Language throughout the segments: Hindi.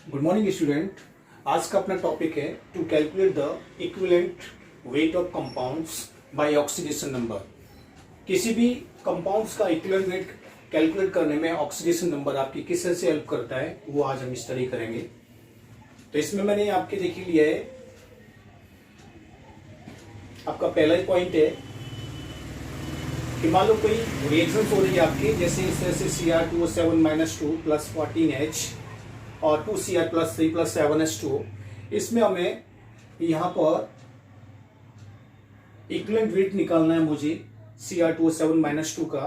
Good morning student. आज का अपना टॉपिक है to calculate the equivalent weight of compounds by oxidation number. किसी भी कंपाउंड्स का इक्विवेलेंट वेट कैलकुलेट करने में ऑक्सीडेशन नंबर आपकी किस तरह से हेल्प करता है वो आज हम स्टडी करेंगे। तो इसमें मैंने आपके देखिए लिया है, आपका पहला ही पॉइंट है कि मान लो कोई रिएक्शन हो रही है आपकी, जैसे इस तरह से Cr2O7-2 प्लस 14H और 2Cr+3 प्लस 7H2। इसमें हमें यहाँ पर इक्विवेलेंट वेट निकालना है मुझे Cr2O7-2 का।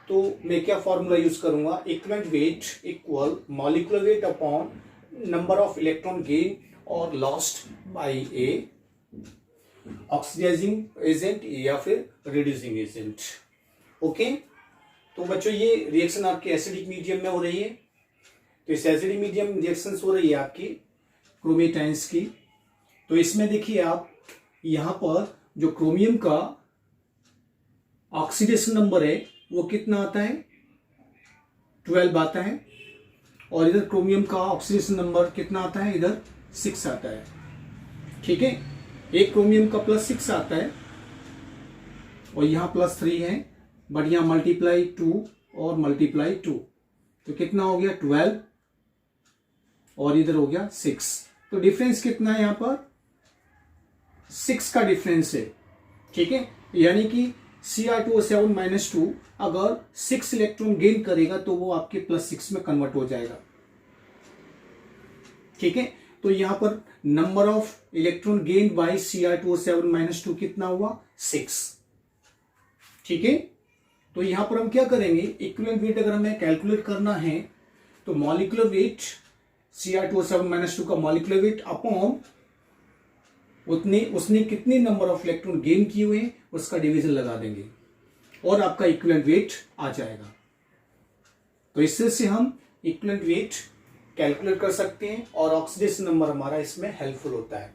तो मैं क्या फॉर्मूला यूज करूंगा, equivalent weight equal molecular weight upon number of electron gain और lost by a oxidising agent या फिर रिड्यूसिंग एजेंट। ओके, तो बच्चों ये रिएक्शन आपके एसिडिक मीडियम में हो रही है। तो इस एसिडिक मीडियम रिएक्शन हो रही है आपकी क्रोमेटाइंस की। तो इसमें देखिए आप यहां पर जो क्रोमियम का ऑक्सीडेशन नंबर है वो कितना आता है, 12 आता है। और इधर क्रोमियम का ऑक्सीडेशन नंबर कितना आता है, इधर 6 आता है। ठीक है, एक क्रोमियम का +6 आता है और यहां +3 है, बट यहां मल्टीप्लाई 2 और मल्टीप्लाई 2, तो कितना हो गया 12 और इधर हो गया 6। तो डिफरेंस कितना है, यहां पर 6 का डिफरेंस है। ठीक है, यानी कि Cr2O7-2 अगर 6 इलेक्ट्रॉन गेन करेगा तो वो आपके +6 में कन्वर्ट हो जाएगा। ठीक है, तो यहां पर number of electron gain bye Cr2O7-2 कितना हुआ, 6। ठीक है, तो यहां पर हम क्या करेंगे, इक्विवेलेंट वेट अगर हमें कैलकुलेट करना है तो मॉलिक्यूलर वेट Cr2O7-2 का मॉलिक्यूलर वेट अपॉन उसने कितनी नंबर ऑफ इलेक्ट्रॉन गेन किए हुए उसका डिवीजन लगा देंगे और आपका इक्विवेलेंट वेट आ जाएगा। तो इससे से हम इक्विवेलेंट वेट कैलकुलेट कर सकते हैं और ऑक्सीडेशन नंबर हमारा इसमें हेल्पफुल होता है।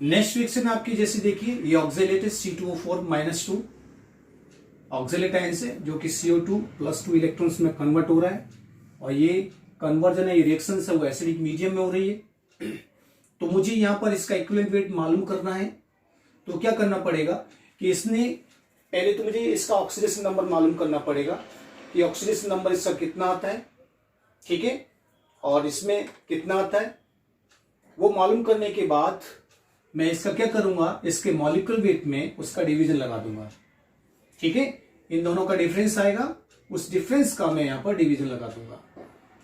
नेक्स्ट रिएक्शन आपकी जैसे देखिए, ये ऑक्सीलेट है C2O4-2 ऑक्सीलेट आयन से, जो कि CO2+2 इलेक्ट्रॉन्स में कन्वर्ट हो रहा है। और ये कन्वर्जन है, ये रिएक्शन है वो एसिडिक मीडियम में हो रही है। तो मुझे यहां पर इसका इक्विवेलेंट वेट मालूम करना है। तो क्या करना पड़ेगा कि इसने पहले तो मुझे इसका ऑक्सीडेशन नंबर मालूम करना पड़ेगा कि ऑक्सीडेशन नंबर इसका कितना आता है। ठीक है, और इसमें कितना आता है वो मालूम करने के बाद मैं इसका क्या करूंगा, इसके मॉलिक्यूलर वेट में उसका डिवीजन लगा दूंगा। ठीक है, इन दोनों का डिफरेंस आएगा, उस डिफरेंस का मैं यहां पर डिवीजन लगा दूंगा,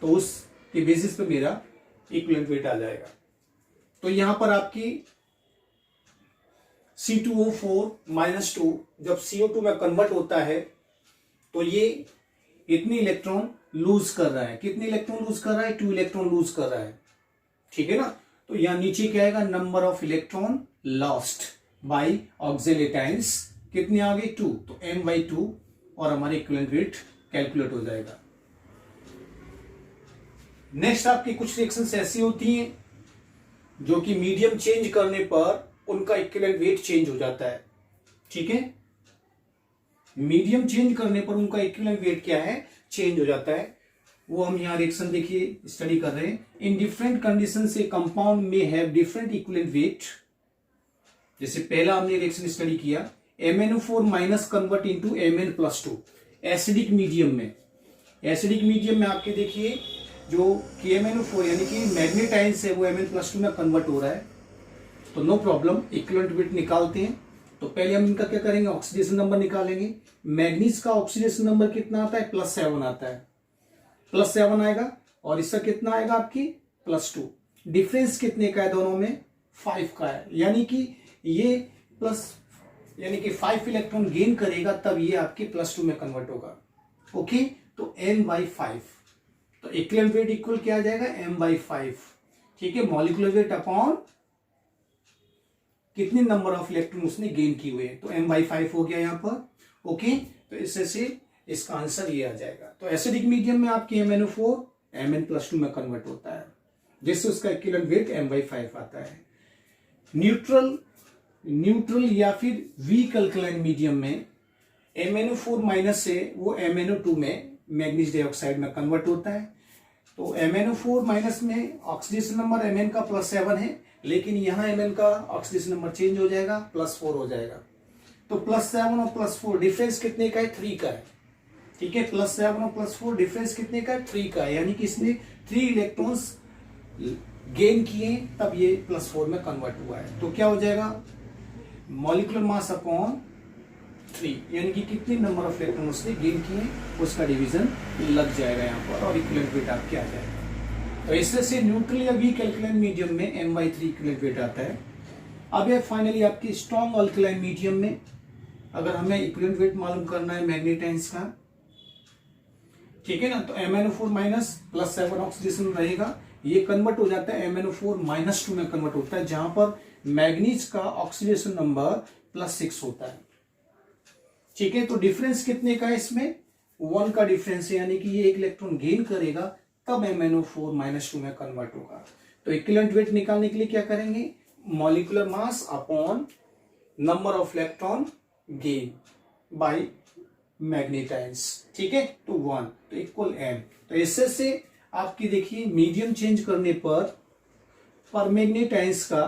तो उसके बेसिस पे मेरा इक्विवेलेंट वेट आ जाएगा। तो यहां पर आपकी C2O4-2 जब CO2 में कन्वर्ट होता है तो ये इतनी इलेक्ट्रॉन लूज कर रहा है। कितने इलेक्ट्रॉन लूज कर रहा है, 2 इलेक्ट्रॉन लूज कर रहा है। ठीक है ना, तो यहां नीचे क्या आएगा, number of electron lost by oxalate ions कितनी आ गई, 2, तो m/2 और हमारे इक्विवेलेंट वेट कैलकुलेट हो जाएगा। नेक्स्ट आपकी कुछ रिएक्शंस ऐसी होती हैं जो कि मीडियम चेंज करने पर उनका इक्विवेलेंट वेट चेंज हो जाता है। ठीक है, मीडियम चेंज करने पर उनका इक्विवेलेंट वेट क्या है, चेंज हो जाता है। वो हम यहां रिएक्शन देखिए स्टडी कर रहे हैं। इन डिफरेंट कंडीशन से कंपाउंड में हैव डिफरेंट इक्विवेलेंट वेट। जैसे पहला हमने रिएक्शन स्टडी किया, MnO4- convert into Mn+2 acidic medium में। एसिडिक मीडियम में आपके देखिए जो KMnO4 यानी कि मैग्नेट आयंस है वो Mn+2 में कन्वर्ट हो रहा है। तो नो प्रॉब्लम, इक्विवेलेंट वेट निकालते हैं। तो पहले हम इनका क्या करेंगे, ऑक्सीडेशन नंबर निकालेंगे। मैग्नीज का ऑक्सीडेशन नंबर कितना आता है, +7 आता है, +7 आएगा। और इसका कितना आएगा आपकी, +2। डिफरेंस कितने का है दोनों में, 5 का है। यानी कि ये यानी कि 5 इलेक्ट्रॉन गेन करेगा तब ये आपके +2 में कन्वर्ट होगा। ओके, तो m/5, तो इक्विवेलेंट वेट इक्वल क्या आ जाएगा, m/5। ठीक है, मॉलिक्यूलर वेट अपॉन कितने नंबर ऑफ इलेक्ट्रॉन उसने गेन किए हुए, तो m/5 हो गया यहां पर। ओके, तो इससे से इसका आंसर ये आ जाएगा। तो एसिडिक मीडियम में आपकी MnO4 Mn+2 में कन्वर्ट होता है, जिससे उसका इक्विवेलेंट वेट m/5 आता है। न्यूट्रल या फिर वीक अल्कलाइन मीडियम में MnO4- से वो MnO2 में मैग्नीज डाइऑक्साइड में कन्वर्ट होता है। तो MnO4 माइनस में ऑक्सीडेशन नंबर Mn का +7 है, लेकिन यहाँ Mn का ऑक्सीडेशन नंबर चेंज हो जाएगा, +4 हो जाएगा। तो +7 और +4 डिफरेंस कितने का है? 3 का है। ठीक है, +7 और +4 डिफरेंस कितने का है? 3 का है, यानी कि इसने 3 इलेक्ट्रॉन्स गेन किए, तब ये +4 में कन्वर्ट हुआ है। तो क्या हो जाएगा? मॉलिक्यूलर मास अपॉन 3, यानी कि कितने नंबर ऑफ इलेक्ट्रॉन उसने गेन किए उसका डिवीजन लग जाएगा यहाँ पर, और इक्विवेलेंट वेट आपके आ जाएगा। तो इससे से न्यूट्रल या वीक एल्कलाइन मीडियम में m/3 इक्विवेलेंट वेट आता है। अब ये फाइनली आपकी स्ट्रॉन्ग अल्कलाइन मीडियम में अगर हमें इक्विवेलेंट वेट मालूम करना है मैग्नेटाइंस का, ठीक है ना, तो MnO4 माइनस +7 ऑक्सीडेशन रहेगा, ये कन्वर्ट हो जाता है MnO4 -2 में कन्वर्ट होता है, जहां पर मैग्नीज का ऑक्सीडेशन नंबर +6 होता है। ठीक है, तो डिफरेंस कितने का है इसमें? 1 का डिफरेंस है, यानी कि ये एक इलेक्ट्रॉन गेन करेगा तब MnO4 -2 में कन्वर्ट होगा। तो इक्विवेलेंट वेट निकालने के लिए क्या करेंगे? Molecular mass upon number of electron gain by मैग्नेटाइंस। ठीक है, तो 1 तो इक्वल m। तो इससे से आपकी देखिए मीडियम चेंज करने पर मैग्नेटाइंस का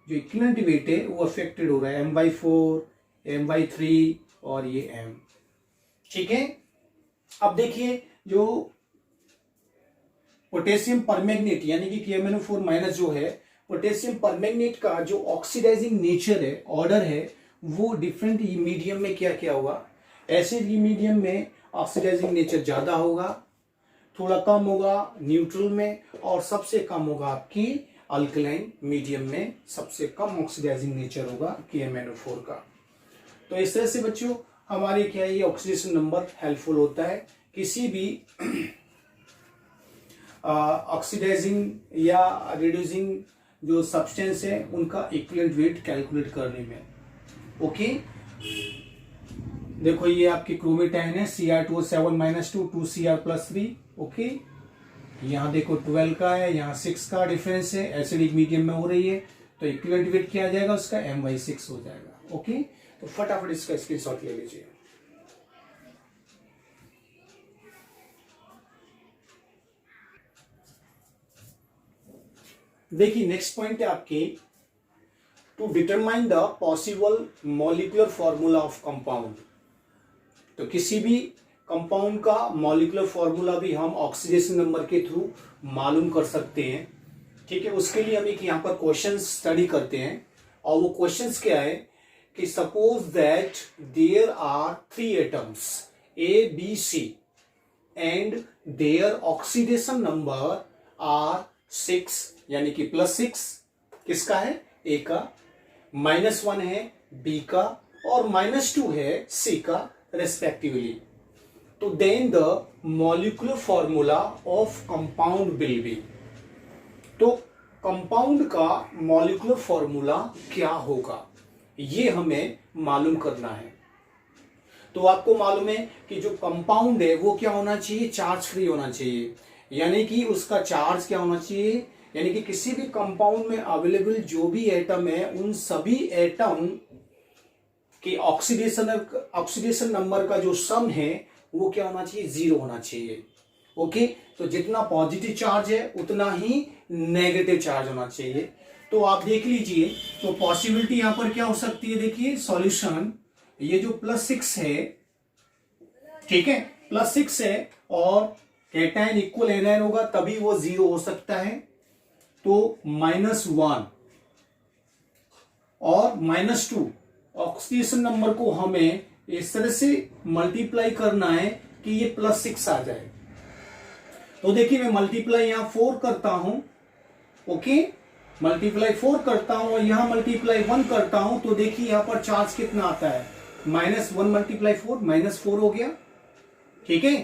जो इक्विवेलेंट वेट है वो अफेक्टेड हो रहा है, m/4, m/3 और ये m। ठीक है, अब देखिए जो पोटेशियम परमैग्नेट यानी कि KMnO4 माइनस जो है, पोटेशियम परमैग्नेट का जो ऑक्सीडाइजिंग नेचर है, ऑर्डर है, वो डिफरेंट मीडियम में क्या क्या होगा? एसिड मीडियम में ऑक्सीडाइजिंग नेचर ज्यादा होगा, थोड़ा कम होगा न्यूट्रल में, और सबसे कम होगा आपकी अल्कलाइन मीडियम में, सबसे कम ऑक्सीडाइजिंग नेचर होगा KMnO4 का। तो इस तरह से बच्चों हमारे क्या ये ऑक्सीडेशन नंबर हेल्पफुल होता है किसी भी ऑक्सीडाइजिंग या रिड्यूसिंग जो सब्सटेंस है उनका इक्विवेलेंट वेट कैलकुलेट करने में। ओके, देखो ये आपकी क्रोमेटाइन है Cr2O7 - 2 2Cr+3। ओके, यहाँ देखो 12 का है, यहाँ 6 का डिफरेंस है, एसिडिक मीडियम में हो रही है, तो इक्विवेलेंट वेट क्या आ जाएगा उसका? m/6 हो जाएगा। ओके, तो फटाफट इसका स्क्रीनशॉट ले लीजिए। देखिए नेक्स्ट पॉइंट है आपके to determine the possible molecular formula of compound. तो किसी भी कंपाउंड का मॉलिक्यूलर फॉर्मूला भी हम ऑक्सीडेशन नंबर के थ्रू मालूम कर सकते हैं। ठीक है, उसके लिए हम एक यहाँ पर क्वेश्चन स्टडी करते हैं, और वो क्वेश्चंस क्या है कि suppose that there are 3 atoms A, B, C and their oxidation number are 6, यानी कि +6 किसका है? A का, -1 है B का, और -2 है C का रेस्पेक्टिवली। तो then the molecular formula of compound will be. तो कंपाउंड का मॉलिक्यूलर फॉर्मूला क्या होगा ये हमें मालूम करना है। तो आपको मालूम है कि जो कंपाउंड है वो क्या होना चाहिए? चार्ज फ्री होना चाहिए, यानी कि उसका चार्ज क्या होना चाहिए? यानी कि किसी भी कंपाउंड में अवेलेबल जो भी एटम है उन सभी एटम के ऑक्सीडेशन नंबर का जो सम है वो क्या होना चाहिए? 0 होना चाहिए। ओके, तो जितना पॉजिटिव चार्ज है उतना ही नेगेटिव चार्ज होना चाहिए। तो आप देख लीजिए, तो पॉसिबिलिटी यहां पर क्या हो सकती है? देखिए सॉल्यूशन, ये जो +6 है, ठीक है, +6 है, और कैटायन इक्वल एनायन होगा तभी वो 0 हो सकता है। तो -1 और -2 ऑक्सीडेशन नंबर को हमें इस तरह से मल्टीप्लाई करना है कि ये +6 आ जाए। तो देखिए मैं मल्टीप्लाई यहां 4 करता हूं, ओके, मल्टीप्लाई 4 करता हूं और यहां मल्टीप्लाई 1 करता हूं, तो देखिए यहां पर चार्ज कितना आता है? -1 × 4 -4 हो गया, ठीक है,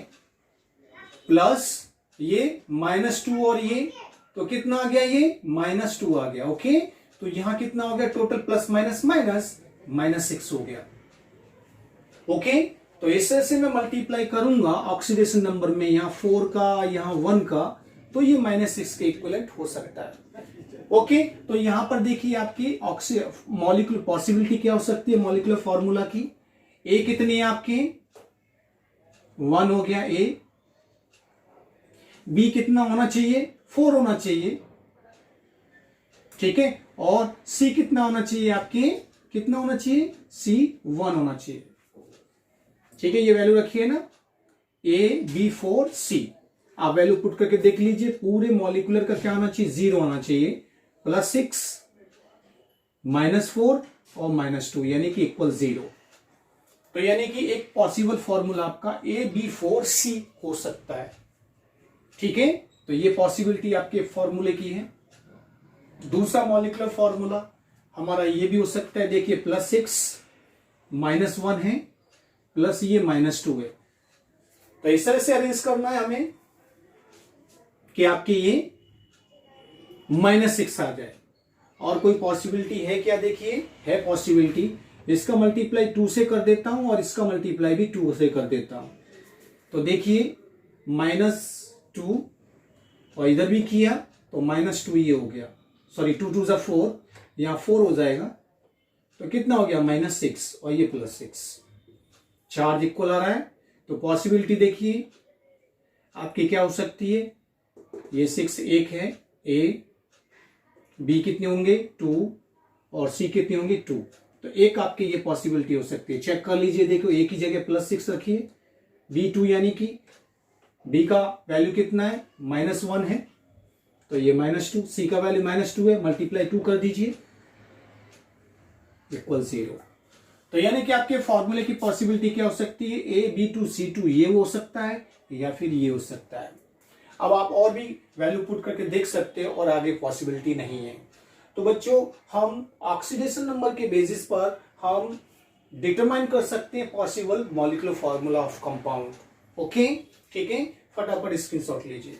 प्लस ये -2 और ये, तो कितना आ गया? ये -2 आ गया। ओके, तो यहां कितना हो गया टोटल? प्लस माइनस माइनस -6 हो गया। ओके, तो इस तरह से मैं मल्टीप्लाई करूंगा ऑक्सीडेशन नंबर में, यहां 4 का, यहां 1 का, तो ये -6 के इक्विवेलेंट हो सकता है। ओके, तो यहां पर देखिए आपकी मॉलिक्यूलर पॉसिबिलिटी क्या हो सकती है मॉलिक्यूलर फॉर्मूला की? ए कितनी है आपकी? 1 हो गया ए, बी कितना होना चाहिए, 4 होना चाहिए, ठीक है। और सी कितना होना चाहिए आपके, कितना होना चाहिए, सी 1 होना चाहिए, ठीक है। ये वैल्यू रखिए ना, A B4C। आप वैल्यू पुट करके देख लीजिए, पूरे मॉलिक्यूलर का क्या होना चाहिए, 0 होना चाहिए, +6 -4 और -2 यानी कि इक्वल 0। तो यानी कि एक पॉसिबल फॉर्मूला आपका AB4C हो सकता है, ठीक है। तो ये पॉसिबिलिटी आपके फॉर्मूले की है। दूसरा मॉलिक्यूलर फॉर्मूला हमारा ये भी हो सकता है, देखिए +6 -1 है प्लस ये -2 है। तो इस तरह से अरेंज करना है हमें कि आपके ये -6 आ जाए। और कोई पॉसिबिलिटी है क्या, देखिए है पॉसिबिलिटी, इसका मल्टीप्लाई 2 से कर देता हूं और इसका मल्टीप्लाई भी 2 से कर देता हूं। तो देखिए -2 और इधर भी किया तो -2 ये हो गया, सॉरी 2 2 4, यहां 4 हो जाएगा, तो कितना हो गया -6 और ये +6, चार्ज इक्वल आ रहा है। तो पॉसिबिलिटी देखिए आपकी क्या हो सकती है, ये 6 एक है, ए बी कितने होंगे 2 और सी कितने होंगे 2। तो एक आपकी ये पॉसिबिलिटी हो सकती है, चेक कर लीजिए, देखो एक ही जगह +6 रखिए, B2 यानी कि बी का वैल्यू कितना है -1 है, तो ये -2, सी का वैल्यू -2 है, मल्टीप्लाई 2 कर दीजिए इक्वल 0। तो यानी कि आपके फॉर्मूले की पॉसिबिलिटी क्या हो सकती है, AB2C2 ये हो सकता है या फिर ये हो सकता है। अब आप और भी वैल्यू पुट करके देख सकते हो और आगे पॉसिबिलिटी नहीं है। तो बच्चों हम ऑक्सीडेशन नंबर के बेसिस पर हम डिटरमाइन कर सकते हैं possible molecular formula of compound. Okay, ठीक है, फटाफट स्क्रीनशॉट लीजिए।